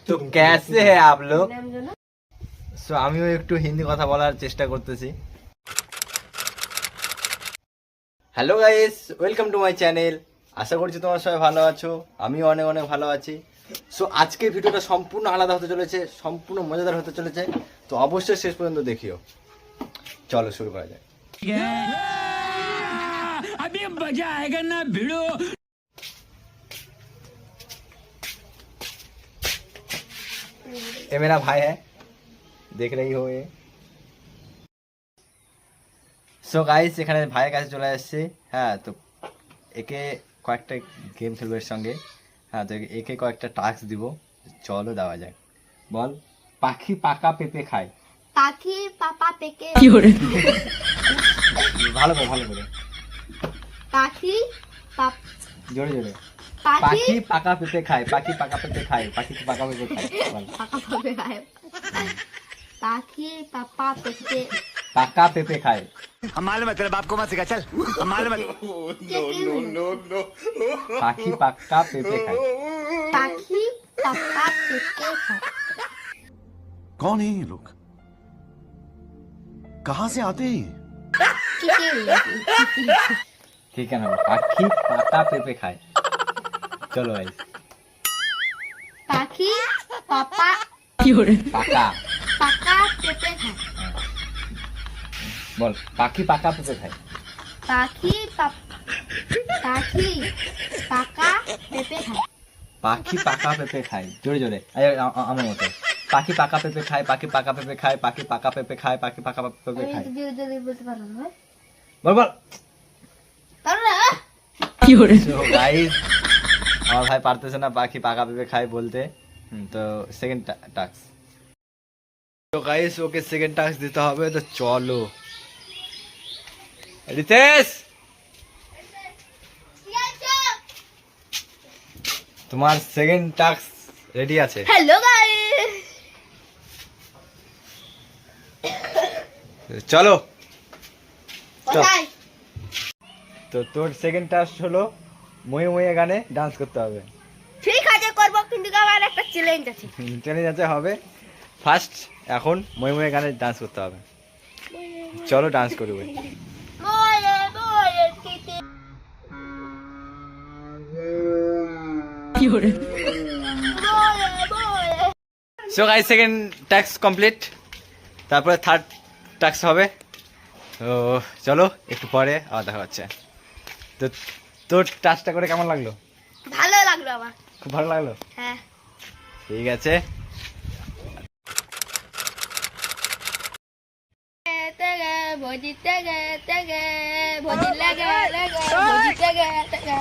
তো कैसे है आप लोग? সো আমিও একটু হিন্দি কথা বলার চেষ্টা করতেছি। Hello guys, welcome to my channel. আশা করছি তোমরা সবাই ভালো আছো, আমিও অনেক অনেক ভালো আছি। সো আজকের ভিডিওটা সম্পূর্ণ আলাদা হতে চলেছে, সম্পূর্ণ মজাদার হতে চলেছে, তো অবশ্যই শেষ পর্যন্ত দেখিও। চলো শুরু করা যাক। अभी मजा आएगा ना भिड़ो। ये मेरा भाई है, देख रही हो ये। সো গাইস, এখানে ভাইয়ের কাছে চলে আসছে। হ্যাঁ, তো একে কয়েকটা গেম খেলবো এর সঙ্গে। হ্যাঁ, তো একে কয়েকটা টাস্ক দিব, চলো দেওয়া যাক। বল, পাখি পাকা পেঁপে খায়। পাখি পাপা পেকে কি করে? ভালো করে ভালো করে। পাখি জোরে জোরে। পাখি পাকা পেঁপে খায়, পাখি পাকা পেঁপে খায়, পাখি পাকা পেঁপে খায়। বল, পাকা পেঁপে খায়। পাখি পাপা পেকে পাকা পেঁপে খায়। हम मालूम है तेरे बाप को मत सिखा, चल हम मालूम है। पाखी पक्का पेपे खाए। पाखी पापा पेके खाए। कौन है ये लोग, कहाँ से आते हैं? ठीक है ना, पाखी पक्का पेपे खाए। चलो भाई, पाखी पापा पक्का पाका पेके खाए। बोल, पाखी पक्का पेपे खाए। पाखी पाका पेपे खाए। पाखी पक्का पेपे खाए। जोरे जोरे আমার মতো। পাখি পাকা পেঁপে খায়, পাখি পাকা পেঁপে খায়, পাখি পাকা পেঁপে খায়, পাখি পাকা পেঁপে খায়। যদি বলতে পারো না বল বল। পারো না? কি করে? সো গাইস, আমার ভাই পারতেছে না পাখি পাকা পেঁপে খায় বলতে। তো সেকেন্ড টাস্ক। তো গাইস, ওকে সেকেন্ড টাস্ক দিতে হবে, তো চলো। রিতেশ, তোমার সেকেন্ড টাস্ক রেডি আছে? হ্যালো গাইস, চলো। কোথায়? তো তোর সেকেন্ড টাস্ক হলো ময়ে ময়ে গানে ডান্স করতে হবে। ঠিক আছে, করবো, কিন্তু আমার একটা চ্যালেঞ্জ আছে। চ্যালেঞ্জ আছে, হবে। ফার্স্ট এখন ময়ে ময়ে গানে ডান্স করতে হবে। চলো ডান্স করবে। ময়ে ময়ে তিতে ময়ে ময়ে। So guys, second task complete, তারপরে থার্ড টাস্ক হবে। তো চলো, একটু পরে আবার দেখা হচ্ছে। তো তোর টাস্কটা করে কেমন লাগলো? ভালো লাগলো আমার, খুব ভালো লাগলো। হ্যাঁ। ঠিক আছে। ভোজি তেগে তেগে ভোজি লাগে লাগে ভোজি তেগে তেগে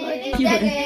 ভোজি তেগে